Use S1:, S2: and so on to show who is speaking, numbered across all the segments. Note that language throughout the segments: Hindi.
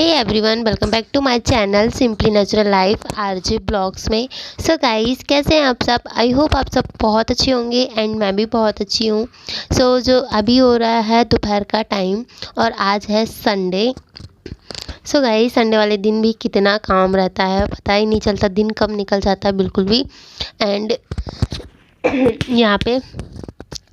S1: Hey everyone, welcome back to my channel simply natural life RJ blogs में। सो गाइस, कैसे हैं आप सब? आई होप आप सब बहुत अच्छे होंगे एंड मैं भी बहुत अच्छी हूँ। जो अभी हो रहा है दोपहर का टाइम और आज है संडे। सो गाइस, संडे वाले दिन भी कितना काम रहता है, पता ही नहीं चलता दिन कब निकल जाता है बिल्कुल भी। एंड यहाँ पे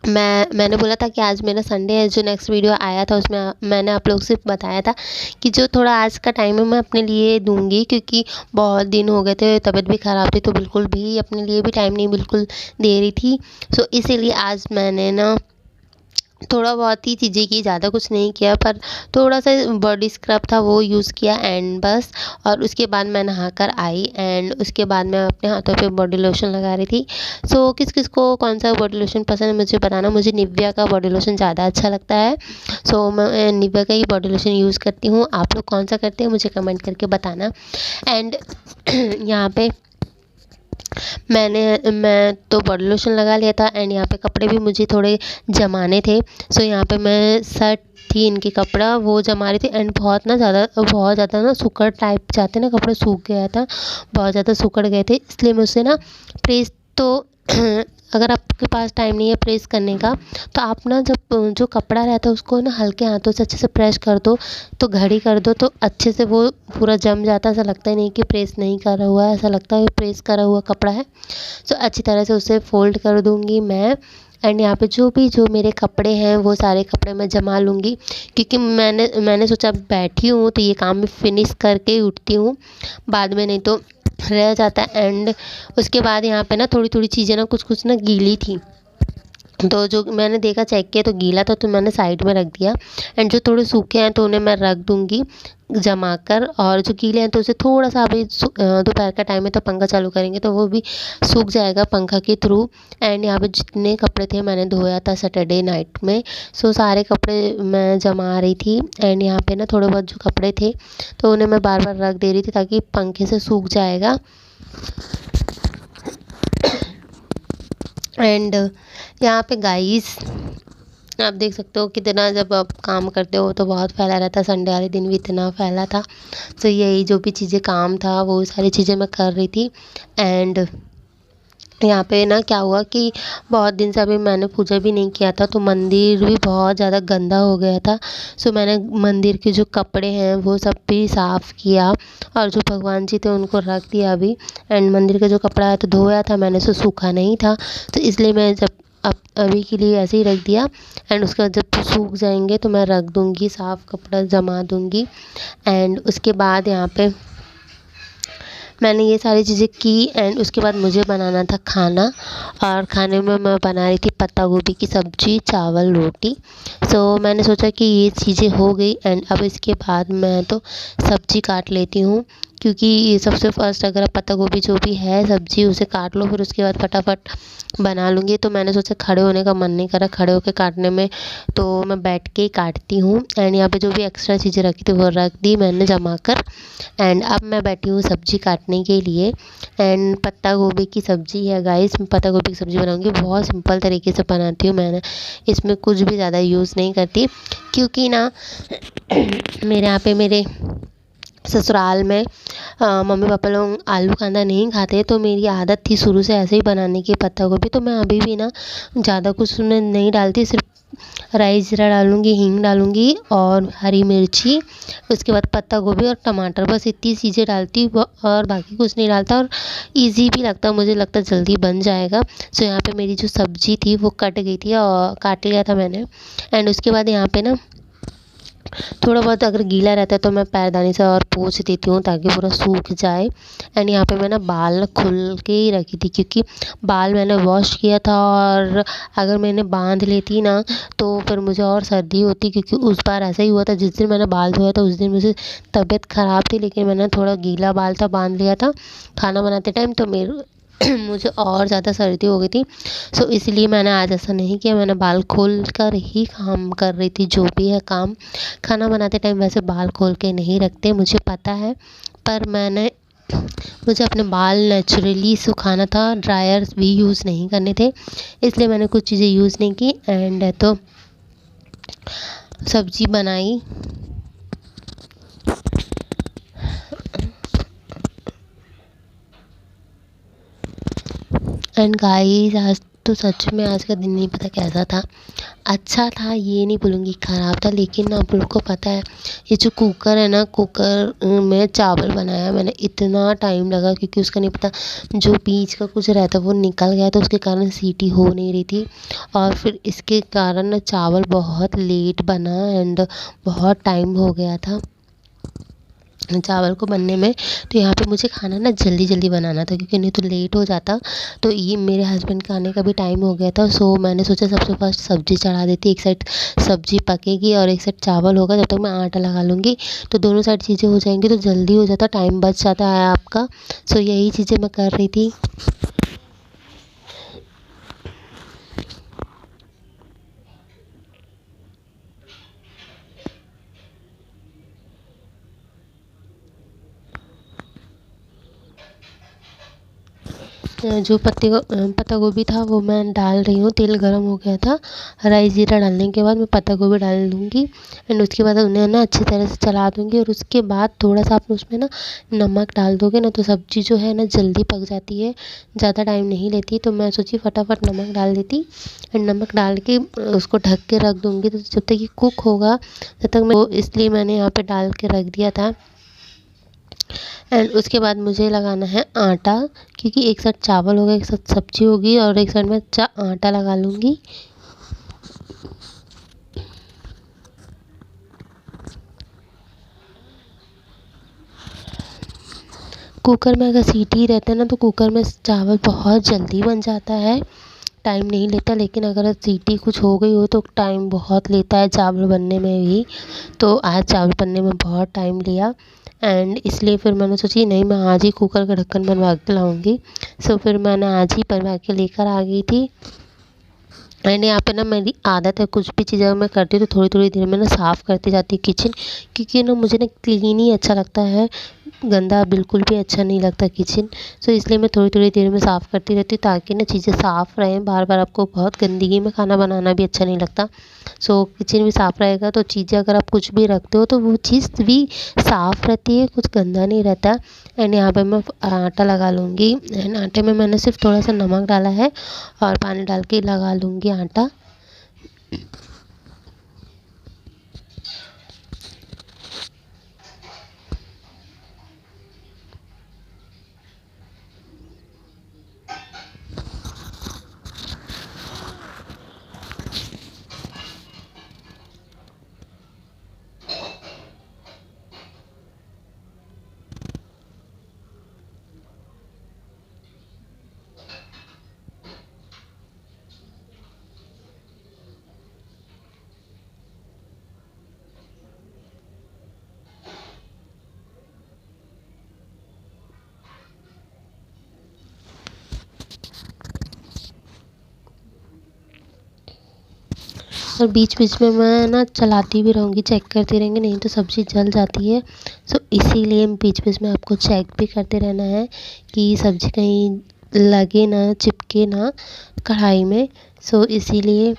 S1: मैंने बोला था कि आज मेरा संडे है। जो नेक्स्ट वीडियो आया था उसमें मैंने आप लोग से बताया था कि जो थोड़ा आज का टाइम है मैं अपने लिए दूंगी, क्योंकि बहुत दिन हो गए थे, तबीयत भी ख़राब थी, तो बिल्कुल भी अपने लिए भी टाइम नहीं बिल्कुल दे रही थी। सो इसीलिए आज मैंने ना थोड़ा बहुत ही चीज़ें की, ज़्यादा कुछ नहीं किया, पर थोड़ा सा बॉडी स्क्रब था वो यूज़ किया एंड बस। और उसके बाद मैं नहा कर आई एंड उसके बाद मैं अपने हाथों पे बॉडी लोशन लगा रही थी। सो किस किस को कौन सा बॉडी लोशन पसंद है मुझे बताना। मुझे निविया का बॉडी लोशन ज़्यादा अच्छा लगता है। सो मैं निविया का ही बॉडी लोशन यूज़ करती हूँ। आप लोग कौन सा करते हैं मुझे कमेंट करके बताना। एंड यहाँ पे मैं तो बॉडी लोशन लगा लिया था एंड यहाँ पे कपड़े भी मुझे थोड़े जमाने थे। सो यहाँ पे मैं शर्ट थी, इनके कपड़ा वो जमा रही थी एंड बहुत ज़्यादा ना सुकड़ टाइप जाते ना, कपड़े सूख गया था, बहुत ज़्यादा सुकड़ गए थे, इसलिए मुझसे ना प्रेस तो अगर आपके पास टाइम नहीं है प्रेस करने का तो आप ना जब जो कपड़ा रहता है उसको ना हल्के हाथों से अच्छे से प्रेस कर दो, तो घड़ी कर दो, तो अच्छे से वो पूरा जम जाता है। ऐसा लगता ही नहीं कि प्रेस नहीं करा हुआ है, ऐसा लगता है प्रेस करा हुआ कपड़ा है। सो अच्छी तरह से उसे फोल्ड कर दूँगी मैं। एंड यहाँ पे जो मेरे कपड़े हैं वो सारे कपड़े मैं जमा लूँगी, क्योंकि मैंने सोचा बैठी हूँ तो ये काम मैं फिनिश करके ही उठती हूँ, बाद में नहीं तो रह जाता है। एंड उसके बाद यहाँ पे ना थोड़ी थोड़ी चीज़ें ना कुछ ना गीली थी, तो जो मैंने देखा चेक किया तो गीला था, तो मैंने साइड में रख दिया। एंड जो थोड़े सूखे हैं तो उन्हें मैं रख दूँगी जमा कर, और जो गीले हैं तो उसे थोड़ा सा अभी दोपहर का टाइम है तो पंखा चालू करेंगे तो वो भी सूख जाएगा पंखा के थ्रू। एंड यहाँ पे जितने कपड़े थे मैंने धोया था सैटरडे नाइट में। सो सारे कपड़े मैं जमा रही थी एंड यहाँ पे ना थोड़े बहुत जो कपड़े थे तो उन्हें मैं बार बार रख दे रही थी ताकि पंखे से सूख जाएगा। एंड यहाँ पे गाइस आप देख सकते हो कितना, जब आप काम करते हो तो बहुत फैला रहता है, संडे वाले दिन भी इतना फैला था। तो यही जो भी चीज़ें काम था वो सारी चीज़ें मैं कर रही थी। एंड यहाँ पे ना क्या हुआ कि बहुत दिन से अभी मैंने पूजा भी नहीं किया था, तो मंदिर भी बहुत ज़्यादा गंदा हो गया था। सो मैंने मंदिर के जो कपड़े हैं वो सब भी साफ़ किया और जो भगवान जी थे उनको रख दिया अभी। एंड मंदिर का जो कपड़ा है तो धोया था मैंने, सो सूखा नहीं था, तो इसलिए मैं जब अभी के लिए ऐसे ही रख दिया। एंड उसके बाद जब सूख जाएंगे तो मैं रख दूँगी, साफ़ कपड़ा जमा दूँगी। एंड उसके बाद यहाँ पे मैंने ये सारी चीज़ें की एंड उसके बाद मुझे बनाना था खाना, और खाने में मैं बना रही थी पत्ता गोभी की सब्ज़ी, चावल, रोटी। सो मैंने सोचा कि ये चीज़ें हो गई एंड अब इसके बाद मैं तो सब्ज़ी काट लेती हूँ, क्योंकि सबसे फर्स्ट अगर आप पत्ता गोभी जो भी है सब्ज़ी उसे काट लो, फिर उसके बाद फटाफट बना लूँगी। तो मैंने सोचा खड़े होने का मन नहीं करा खड़े होकर काटने में, तो मैं बैठ के ही काटती हूँ। एंड यहाँ पे जो भी एक्स्ट्रा चीज़ें रखी थी वो रख दी मैंने जमा कर। एंड अब मैं बैठी हूँ सब्ज़ी काटने के लिए। एंड पत्ता गोभी की सब्ज़ी है गाइस, मैं पत्ता गोभी की सब्ज़ी बनाऊँगी, बहुत सिंपल तरीके से बनाती हूँ। मैंने इसमें कुछ भी ज़्यादा यूज़ नहीं करती, क्योंकि ना मेरे यहाँ पे मेरे ससुराल में मम्मी पापा लोग आलू कांदा नहीं खाते, तो मेरी आदत थी शुरू से ऐसे ही बनाने की पत्ता गोभी। तो मैं अभी भी ना ज़्यादा कुछ उसमें नहीं डालती, सिर्फ राई ज़ीरा डालूँगी, हींग डालूँगी और हरी मिर्ची, उसके बाद पत्ता गोभी और टमाटर, बस इतनी चीज़ें डालती और बाकी कुछ नहीं डालता। और इजी भी लगता, मुझे लगता जल्दी बन जाएगा। सो यहाँ पे मेरी जो सब्ज़ी थी वो कट गई थी और काट लिया था मैंने। एंड उसके बाद यहाँ पे ना थोड़ा बहुत अगर गीला रहता है तो मैं पैरदानी से और पोंछ देती हूँ ताकि पूरा सूख जाए। एंड यहाँ पे मैं ना बाल खुल के ही रखी थी, क्योंकि बाल मैंने वॉश किया था, और अगर मैंने बांध लेती ना तो फिर मुझे और सर्दी होती, क्योंकि उस बार ऐसा ही हुआ था, जिस दिन मैंने बाल धोया था उस दिन मुझे तबीयत ख़राब थी, लेकिन मैंने थोड़ा गीला बाल था बांध लिया था खाना बनाते टाइम, तो मेरे मुझे और ज़्यादा सर्दी हो गई थी। सो इसलिए मैंने आज ऐसा नहीं किया, मैंने बाल खोल कर ही काम कर रही थी, जो भी है काम। खाना बनाते टाइम वैसे बाल खोल के नहीं रखते, मुझे पता है, पर मुझे अपने बाल नेचुरली सुखाना था, ड्रायर्स भी यूज़ नहीं करने थे, इसलिए मैंने कुछ चीज़ें यूज़ नहीं की। एंड तो सब्ज़ी बनाई एंड गाइस आज तो सच में आज का दिन नहीं पता कैसा था। अच्छा था ये नहीं बोलूँगी, ख़राब था, लेकिन आप लोग को पता है ये जो कुकर है ना, कुकर में चावल बनाया मैंने, इतना टाइम लगा क्योंकि उसका नहीं पता जो बीच का कुछ रहता वो निकल गया, तो उसके कारण सीटी हो नहीं रही थी। और फिर इसके कारण ना चावल बहुत लेट बना एंड बहुत टाइम हो गया था चावल को बनने में। तो यहाँ पे मुझे खाना ना जल्दी जल्दी बनाना था क्योंकि नहीं तो लेट हो जाता। तो ये मेरे हस्बैंड का आने का भी टाइम हो गया था, सो मैंने सोचा सबसे फर्स्ट सब्ज़ी चढ़ा देती, एक साइड सब्ज़ी पकेगी और एक साइड चावल होगा, जब तक मैं आटा लगा लूँगी तो दोनों साइड चीज़ें हो जाएंगी तो जल्दी हो जाता, टाइम बच जाता है आपका। सो यही चीज़ें मैं कर रही थी। जो पत्ता गोभी था वो मैं डाल रही हूँ, तेल गरम हो गया था। राई ज़ीरा डालने के बाद मैं पत्ता गोभी डाल दूँगी एंड उसके बाद उन्हें ना अच्छी तरह से चला दूँगी। और उसके बाद थोड़ा सा आप उसमें ना नमक डाल दोगे ना तो सब्ज़ी जो है ना जल्दी पक जाती है, ज़्यादा टाइम नहीं लेती। तो मैं सोची फटाफट नमक डाल देती एंड नमक डाल के उसको ढक के रख दूँगी, तो जब तक ये कुक होगा तब तक मैं, तो इसलिए मैंने यहाँ पे डाल के रख दिया था। एंड उसके बाद मुझे लगाना है आटा, क्योंकि एक साइड चावल होगा एक साइड सब्जी होगी और एक साइड में आटा लगा लूँगी। कुकर में अगर सीटी रहता है ना तो कुकर में चावल बहुत जल्दी बन जाता है, टाइम नहीं लेता। लेकिन अगर सीटी कुछ हो गई हो तो टाइम बहुत लेता है चावल बनने में भी। तो आज चावल बनने में बहुत टाइम लिया एंड इसलिए फिर मैंने सोची नहीं, मैं आज ही कुकर का ढक्कन बनवा के लाऊंगी। सो फिर मैंने आज ही बनवा के लेकर आ गई थी। एंड यहाँ पे ना मेरी आदत है, कुछ भी चीज़ें मैं करती हूँ तो थोड़ी थोड़ी देर में ना साफ़ करती जाती हूँ किचन, क्योंकि ना मुझे ना क्लीन ही अच्छा लगता है, गंदा बिल्कुल भी अच्छा नहीं लगता किचन। सो इसलिए मैं थोड़ी थोड़ी देर में साफ़ करती रहती हूँ ताकि ना चीज़ें साफ़ रहें। बार बार आपको बहुत गंदगी में खाना बनाना भी अच्छा नहीं लगता। सो किचन भी साफ़ रहेगा तो चीज़ें अगर आप कुछ भी रखते हो तो वो चीज़ भी साफ़ रहती है, कुछ गंदा नहीं रहता। एंड यहाँ पे मैं आटा लगा लूँगी एंड आटे में मैंने सिर्फ थोड़ा सा नमक डाला है और पानी डाल के लगा लूँगी आटा। और बीच बीच में मैं ना चलाती भी रहूँगी, चेक करती रहेंगी, नहीं तो सब्ज़ी जल जाती है। सो इसीलिए बीच बीच में आपको चेक भी करते रहना है कि सब्ज़ी कहीं लगे ना, चिपके ना कढ़ाई में। सो इसीलिए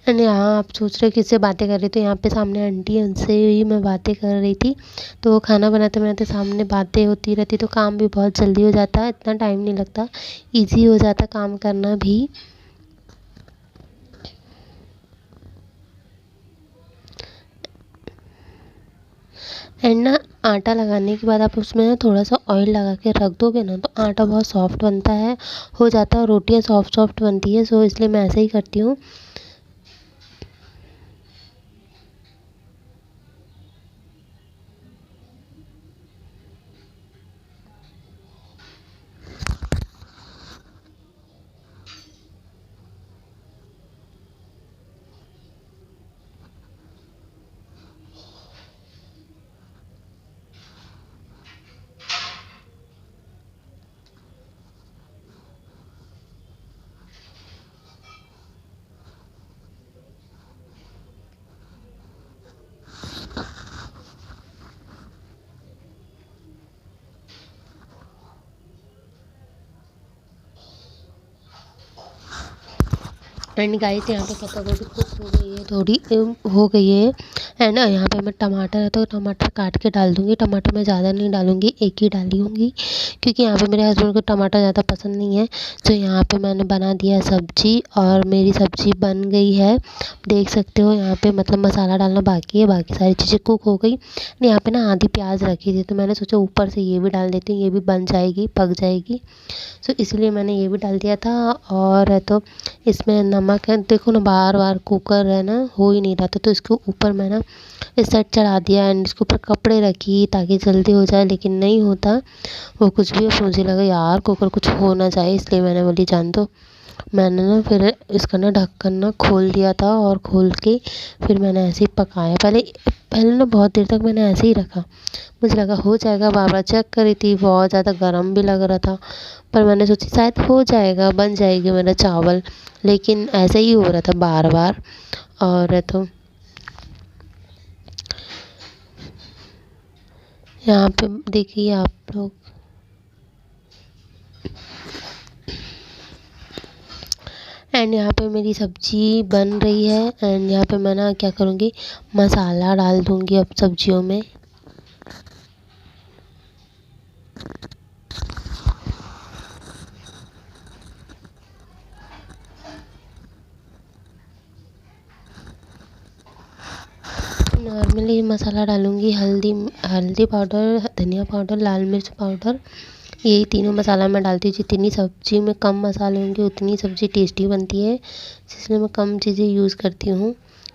S1: एंड यहाँ आप सोच रहे हो किससे बातें कर रही, तो यहाँ पे सामने आंटी है, उनसे ही मैं बातें कर रही थी। तो वो खाना बनाते बनाते सामने बातें होती रहती तो काम भी बहुत जल्दी हो जाता है, इतना टाइम नहीं लगता, इजी हो जाता काम करना भी। एंड ना आटा लगाने के बाद आप उसमें ना थोड़ा सा ऑयल लगा के रख दोगे ना तो आटा बहुत सॉफ्ट बनता है, हो जाता है, और रोटियाँ सॉफ्ट सॉफ्ट बनती है। सो इसलिए मैं ऐसे ही करती हूँ। एंड गाइस यहाँ पे पत्ता गोभी कुक हो गई है, थोड़ी हो गई है। एंड यहाँ पे मैं टमाटर है तो टमाटर काट के डाल दूँगी। टमाटर मैं ज़्यादा नहीं डालूँगी, एक ही डाली होंगी, क्योंकि यहाँ पे मेरे हस्बैंड को टमाटर ज़्यादा पसंद नहीं है। तो यहाँ पे मैंने बना दिया सब्जी और मेरी सब्जी बन गई है, देख सकते हो। यहाँ पे मतलब मसाला डालना बाकी है, बाकी सारी चीज़ें कुक हो गई। यहाँ पे ना आधी प्याज रखी थी तो मैंने सोचा ऊपर से ये भी डाल देती हूँ, ये भी बन जाएगी, पक जाएगी। सो इसलिए मैंने ये भी डाल दिया था। और है तो इसमें नमक है, देखो ना बार बार कुकर है ना हो ही नहीं रहा था, तो इसके ऊपर मैं ना इस साइड चढ़ा दिया एंड इसके ऊपर कपड़े रखी ताकि जल्दी हो जाए, लेकिन नहीं होता वो कुछ भी। अब मुझे लगा यार कुकर कुछ हो ना जाए, इसलिए मैंने बोली जान दो। मैंने ना फिर इसका ना ढक्कन ना खोल दिया था और खोल के फिर मैंने ऐसे ही पकाया। पहले पहले ना बहुत देर तक मैंने ऐसे ही रखा, मुझे लगा हो जाएगा, बार बार चेक करी थी, बहुत ज़्यादा गर्म भी लग रहा था। पर मैंने सोची शायद हो जाएगा, बन जाएगी मेरा चावल, लेकिन ऐसे ही हो रहा था बार बार। और तो यहाँ पे देखिए आप लोग, एंड यहाँ पे मेरी सब्जी बन रही है। एंड यहाँ पे मैं ना क्या करूँगी, मसाला डाल दूँगी अब सब्जियों में। नॉर्मली मसाला डालूँगी हल्दी, हल्दी पाउडर, धनिया पाउडर, लाल मिर्च पाउडर, यही तीनों मसाला मैं डालती हूँ। जितनी सब्ज़ी में कम मसाले होंगे उतनी सब्ज़ी टेस्टी बनती है, इसलिए मैं कम चीज़ें यूज़ करती हूँ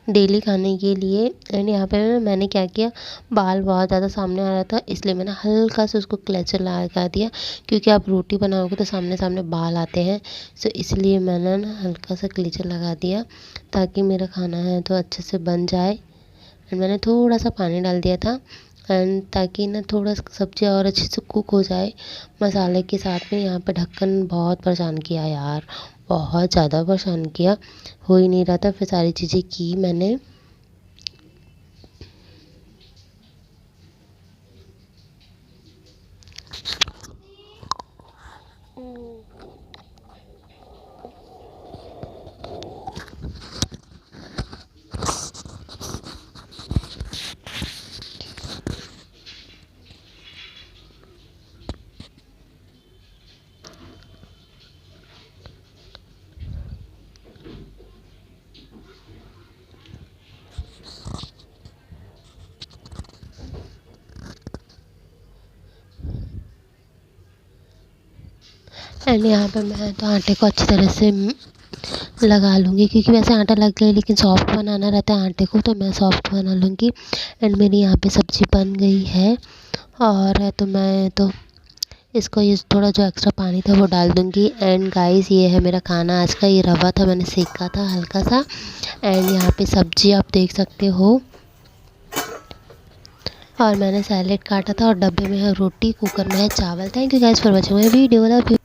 S1: डेली खाने के लिए। एंड यहाँ पे मैंने क्या किया, बाल बहुत ज़्यादा सामने आ रहा था, इसलिए मैंने हल्का सा उसको क्लेचर लगा दिया, क्योंकि आप रोटी बनाओगे तो सामने सामने बाल आते हैं। सो इसलिए मैंने ना हल्का सा क्लेचर लगा दिया ताकि मेरा खाना है तो अच्छे से बन जाए। एंड मैंने थोड़ा सा पानी डाल दिया था एंड ताकि ना थोड़ा सब्ज़ी और अच्छे से कुक हो जाए मसाले के साथ में। यहाँ पे ढक्कन बहुत परेशान किया यार, बहुत ज़्यादा परेशान किया, हो ही नहीं रहा था। फिर सारी चीज़ें की मैंने। एंड यहाँ पे मैं तो आटे को अच्छी तरह से लगा लूँगी, क्योंकि वैसे आटा लग गया लेकिन सॉफ्ट बनाना रहता है आटे को, तो मैं सॉफ्ट बना लूँगी। एंड मेरी यहाँ पे सब्ज़ी बन गई है और तो मैं तो इसको ये थोड़ा जो एक्स्ट्रा पानी था वो डाल दूँगी। एंड गाइस ये है मेरा खाना आज का, ये रवा था मैंने सेका था हल्का सा। एंड यहाँ पे सब्ज़ी आप देख सकते हो, और मैंने सैलेड काटा था, और डब्बे में है रोटी, कुकर में है चावल। Thank you guys for watching my video, love you.